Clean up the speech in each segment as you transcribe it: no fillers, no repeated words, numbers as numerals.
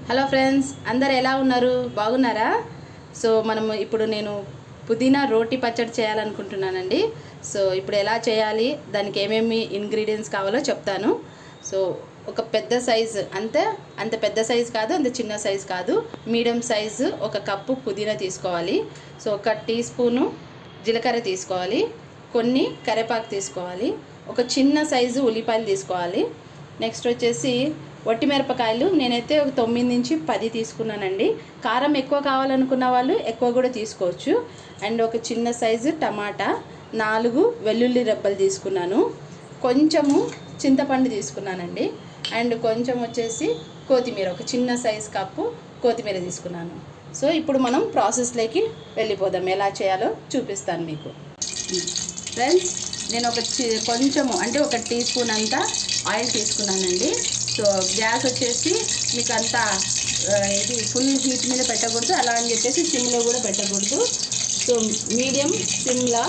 Hello friends, అందరు ఎలా ఉన్నారు? బాగున్నారా? సో మనము ఇప్పుడు నేను పుదీనా రోటి పచ్చడి చేయాలనుకుంటున్నానండి. సో ఇప్పుడు ఎలా చేయాలి, దానికి ఏమేమి ఇంగ్రీడియంట్స్ కావాలో చెప్తాను. సో ఒక పెద్ద సైజు, అంత పెద్ద సైజు కాదు, అంత చిన్న సైజు కాదు, మీడియం సైజు ఒక కప్పు పుదీనా తీసుకోవాలి. సో 1 టీ స్పూను జీలకర్ర తీసుకోవాలి, కొన్ని కరివేపాకు తీసుకోవాలి, ఒక చిన్న సైజు ఉల్లిపాయలు తీసుకోవాలి. నెక్స్ట్ వచ్చేసి వట్టి మిరపకాయలు నేనైతే ఒక 9 నుంచి 10 తీసుకున్నానండి. కారం ఎక్కువ కావాలనుకున్న వాళ్ళు ఎక్కువ కూడా తీసుకోవచ్చు. అండ్ ఒక చిన్న సైజు టమాటా, 4 వెల్లుల్లి రెబ్బలు తీసుకున్నాను, కొంచెము చింతపండు తీసుకున్నానండి. అండ్ కొంచెం వచ్చేసి కొత్తిమీర, ఒక చిన్న సైజు కప్పు కొత్తిమీర తీసుకున్నాను. సో ఇప్పుడు మనం ప్రాసెస్లోకి వెళ్ళిపోదాం. ఎలా చేయాలో చూపిస్తాను మీకు. ఫ్రెండ్స్, నేను కొంచెము అంటే 1 టీ స్పూన్ అంతా ఆయిల్ తీసుకున్నానండి. సో గ్యాస్ వచ్చేసి మీకు అంతా ఇది ఫుల్ హీట్ మీద పెట్టకూడదు, అలా అని చెప్పేసి సిమ్లో కూడా పెట్టకూడదు. సో మీడియం సిమ్లా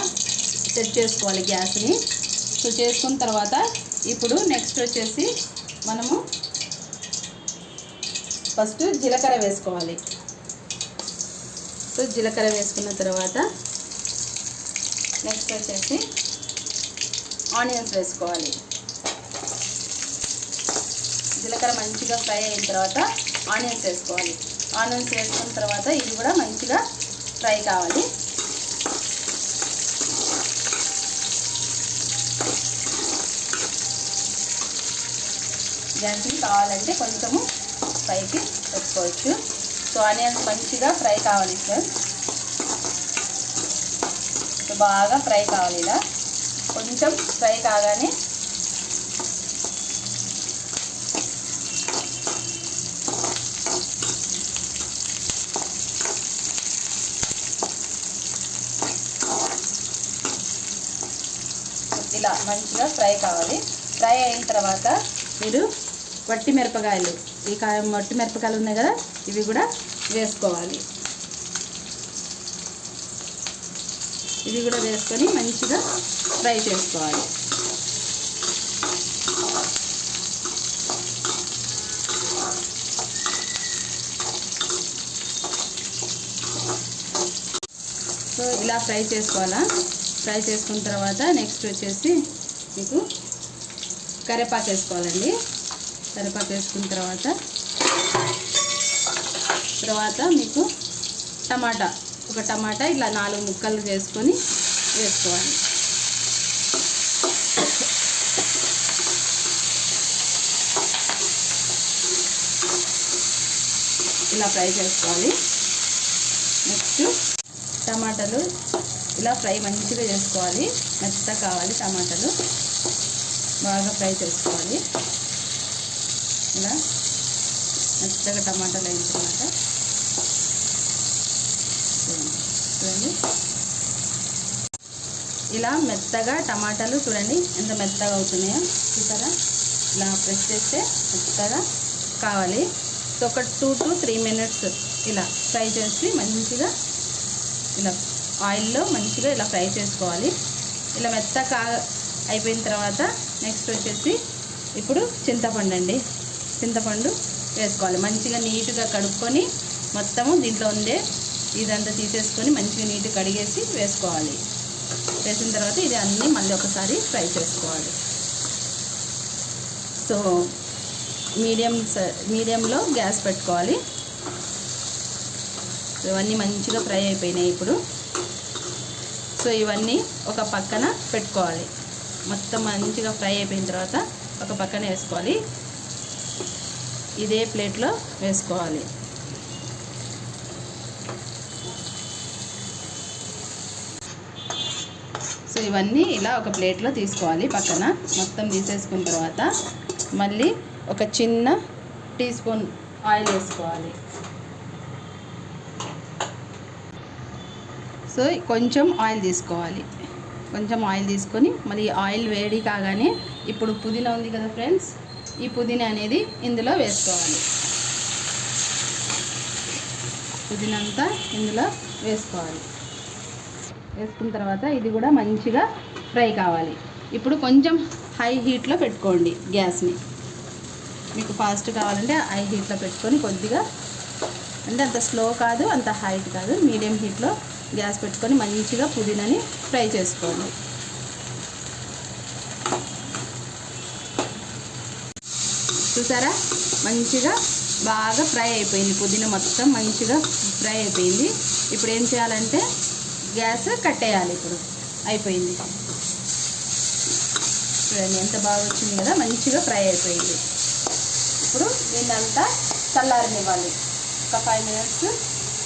సెట్ చేసుకోవాలి గ్యాస్ని. సో చేసుకున్న తర్వాత ఇప్పుడు నెక్స్ట్ వచ్చేసి మనము ఫస్ట్ జీలకర్ర వేసుకోవాలి. సో జీలకర్ర వేసుకున్న తర్వాత నెక్స్ట్ వచ్చేసి ఆనియన్స్ వేసుకోవాలి. జీలకర్ర మంచిగా ఫ్రై అయిన తర్వాత ఆనియన్స్ వేసుకోవాలి. ఆనియన్స్ వేసుకున్న తర్వాత ఇది కూడా మంచిగా ఫ్రై కావాలి. గ్యాస్ని కావాలంటే కొంచెము ఫ్రైకి పెట్టుకోవచ్చు. సో ఆనియన్స్ మంచిగా ఫ్రై కావాలి సార్. సో బాగా ఫ్రై కావాలి. ఇలా కొంచెం ఫ్రై కాగానే ఇలా మంచిగా ఫ్రై కావాలి. ఫ్రై అయిన తర్వాత మీరు వట్టి మిరపకాయలు, ఈ వట్టి మిరపకాయలు ఉన్నాయి కదా, ఇవి కూడా వేసుకోవాలి. ఇవి కూడా వేసుకొని మంచిగా ఫ్రై చేసుకోవాలి. సో ఇలా ఫ్రై చేసుకోవాలా. ఫ్రై చేసుకున్న తర్వాత నెక్స్ట్ వచ్చేసి మీకు కరివేపాకు వేసుకోవాలండి. కరివేపాకు వేసుకున్న తర్వాత మీకు టమాటా, ఒక టమాటా ఇలా 4 ముక్కలు చేసుకొని వేసుకోవాలి. ఇలా ఫ్రై చేసుకోవాలి. నెక్స్ట్ టమాటాలు ఇలా ఫ్రై మంచిగా చేసుకోవాలి. మెత్తగా కావాలి టమాటాలు, బాగా ఫ్రై చేసుకోవాలి. ఇలా మెత్తగా టమాటాలు అయిన తర్వాత చూడండి, ఇలా మెత్తగా టమాటాలు చూడండి ఎంత మెత్తగా అవుతున్నాయో చూసారా. ఇలా ప్రెస్ చేస్తే మెత్తగా కావాలి. సో ఒక 2 to 3 మినిట్స్ ఇలా ఫ్రై చేసి మంచిగా ఇలా ఆయిల్లో మంచిగా ఇలా ఫ్రై చేసుకోవాలి. ఇలా మెత్తగా అయిపోయిన తర్వాత నెక్స్ట్ వచ్చేసి ఇప్పుడు చింతపండు వేసుకోవాలి. మంచిగా నీట్గా కడుక్కొని మొత్తము దీంట్లో ఉండే ఇదంతా తీసేసుకొని మంచిగా నీట్గా కడిగేసి వేసుకోవాలి. వేసిన తర్వాత ఇది అన్నీ మళ్ళీ ఒకసారి ఫ్రై చేసుకోవాలి. సో మీడియంలో గ్యాస్ పెట్టుకోవాలి. ఇవన్నీ మంచిగా ఫ్రై అయిపోయినాయి ఇప్పుడు. సో ఇవన్నీ ఒక పక్కన పెట్టుకోవాలి. మొత్తం మంచిగా ఫ్రై అయిపోయిన తర్వాత ఒక పక్కన వేసుకోవాలి. ఇదే ప్లేట్లో వేసుకోవాలి. సో ఇవన్నీ ఇలా ఒక ప్లేట్లో తీసుకోవాలి. పక్కన మొత్తం తీసేసుకున్న తర్వాత మళ్ళీ ఒక చిన్న టీ స్పూన్ ఆయిల్ వేసుకోవాలి. సో కొంచెం ఆయిల్ తీసుకోవాలి. కొంచెం ఆయిల్ తీసుకొని మళ్ళీ ఆయిల్ వేడి కాగానే ఇప్పుడు పుదీనా ఉంది కదా ఫ్రెండ్స్, ఈ పుదీనా అనేది ఇందులో వేసుకోవాలి. పుదీనా అంతా ఇందులో వేసుకోవాలి. వేసుకున్న తర్వాత ఇది కూడా మంచిగా ఫ్రై కావాలి. ఇప్పుడు కొంచెం హై హీట్లో పెట్టుకోండి గ్యాస్ని. మీకు ఫాస్ట్ కావాలంటే హై హీట్లో పెట్టుకొని కొద్దిగా, అంటే అంత స్లో కాదు అంత హైట్ కాదు, మీడియం హీట్లో గ్యాస్ పెట్టుకొని మంచిగా పుదీనాని ఫ్రై చేసుకోండి. చూసారా మంచిగా బాగా ఫ్రై అయిపోయింది, పుదీనా మొత్తం మంచిగా ఫ్రై అయిపోయింది. ఇప్పుడు ఏం చేయాలంటే గ్యాస్ కట్టేయాలి. ఇప్పుడు అయిపోయింది చూడండి ఎంత బాగా వచ్చింది కదా, మంచిగా ఫ్రై అయిపోయింది. ఇప్పుడు దీన్నంతా చల్లారనివ్వాలి. ఒక 5 మినిట్స్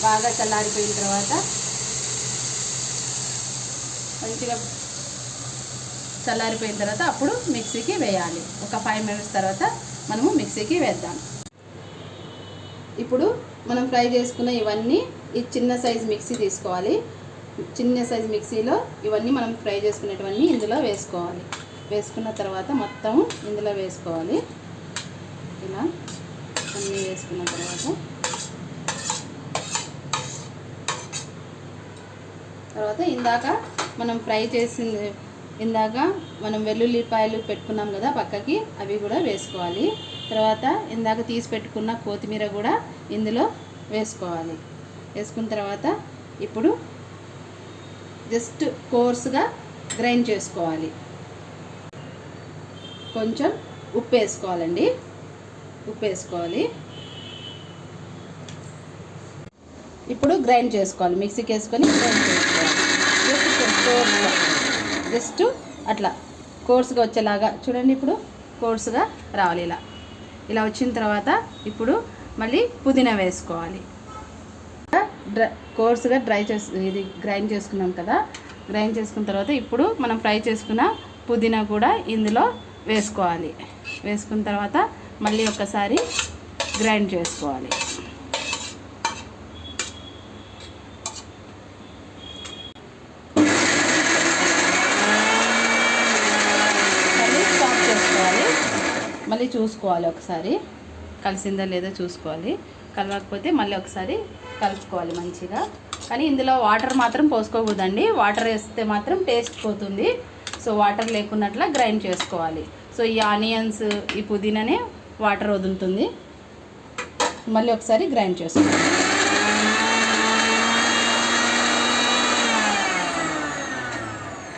బాగా చల్లారిపోయిన తర్వాత, మంచిగా చల్లారిపోయిన తర్వాత అప్పుడు మిక్సీకి వేయాలి. ఒక 5 మినిట్స్ తర్వాత మనము మిక్సీకి వేద్దాం. ఇప్పుడు మనం ఫ్రై చేసుకున్న ఇవన్నీ ఈ చిన్న సైజ్ మిక్సీ తీసుకోవాలి. చిన్న సైజ్ మిక్సీలో ఇవన్నీ మనం ఫ్రై చేసుకునేటివన్నీ ఇందులో వేసుకోవాలి. వేసుకున్న తర్వాత మొత్తం ఇందులో వేసుకోవాలి. ఇలా అన్నీ వేసుకున్న తర్వాత ఇందాక మనం ఫ్రై చేసింది, ఇందాక మనం వెల్లుల్లిపాయలు పెట్టుకున్నాం కదా పక్కకి, అవి కూడా వేసుకోవాలి. తర్వాత ఇందాక తీసి పెట్టుకున్న కొత్తిమీర కూడా ఇందులో వేసుకోవాలి. వేసుకున్న తర్వాత ఇప్పుడు జస్ట్ కోర్స్గా గ్రైండ్ చేసుకోవాలి. కొంచెం ఉప్పు వేసుకోవాలండి, ఉప్పు వేసుకోవాలి. ఇప్పుడు గ్రైండ్ చేసుకోవాలి, మిక్సీకి వేసుకొని గ్రైండ్ చేసుకోవాలి. జస్ట్ అట్లా కోర్స్గా వచ్చేలాగా చూడండి. ఇప్పుడు కోర్స్గా రావాలి. ఇలా వచ్చిన తర్వాత ఇప్పుడు మళ్ళీ పుదీనా వేసుకోవాలి. కోర్స్గా ఇది గ్రైండ్ చేసుకున్నాం కదా, గ్రైండ్ చేసుకున్న తర్వాత ఇప్పుడు మనం ఫ్రై చేసుకున్న పుదీనా కూడా ఇందులో వేసుకోవాలి. వేసుకున్న తర్వాత మళ్ళీ ఒకసారి గ్రైండ్ చేసుకోవాలి. మళ్ళీ స్టాప్ చేసుకోవాలి. మళ్ళీ చూసుకోవాలి, ఒకసారి కలిసిందా లేదో చూసుకోవాలి. కలవకపోతే మళ్ళీ ఒకసారి కలుపుకోవాలి మంచిగా. కానీ ఇందులో వాటర్ మాత్రం పోసుకోకూడదండి, వాటర్ వేస్తే మాత్రం టేస్ట్ పోతుంది. సో వాటర్ లేకున్నట్లా గ్రైండ్ చేసుకోవాలి. సో ఈ ఆనియన్స్, ఈ పుదీనానే వాటర్ వదులుతుంది. మళ్ళీ ఒకసారి గ్రైండ్ చేసుకోవాలి.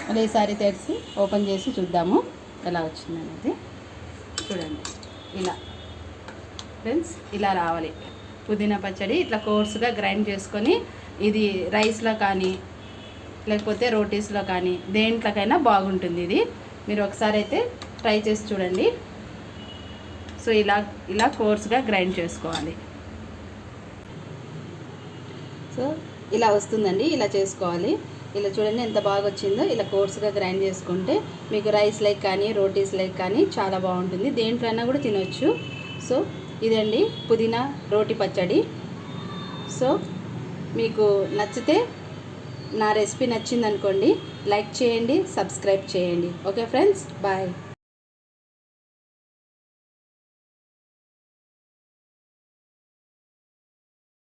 మళ్ళీ ఈసారి తెరిచి ఓపెన్ చేసి చూద్దాము ఎలా వచ్చిందనేది. చూడండి ఇలా ఫ్రెండ్స్, ఇలా రావాలి పుదీనా పచ్చడి. ఇట్లా కోర్స్గా గ్రైండ్ చేసుకొని ఇది రైస్లో కానీ లేకపోతే రోటీస్లో కానీ దేంట్లోకైనా బాగుంటుంది ఇది. మీరు ఒకసారి అయితే ట్రై చేసి చూడండి. సో ఇలా కోర్స్గా గ్రైండ్ చేసుకోవాలి. సో ఇలా వస్తుందండి, ఇలా చేసుకోవాలి. ఇలా చూడండి ఎంత బాగా వచ్చిందో. ఇలా కోర్స్గా గ్రైండ్ చేసుకుంటే మీకు రైస్ లైక్ కానీ రోటీస్ లైక్ కానీ చాలా బాగుంటుంది, దేంట్లోనైనా కూడా తినొచ్చు. సో ఇదండి పుదీనా రోటి పచ్చడి. సో మీకు నచ్చితే, నా రెసిపీ నచ్చిందనుకోండి, లైక్ చేయండి, సబ్స్క్రైబ్ చేయండి. Okay friends, bye.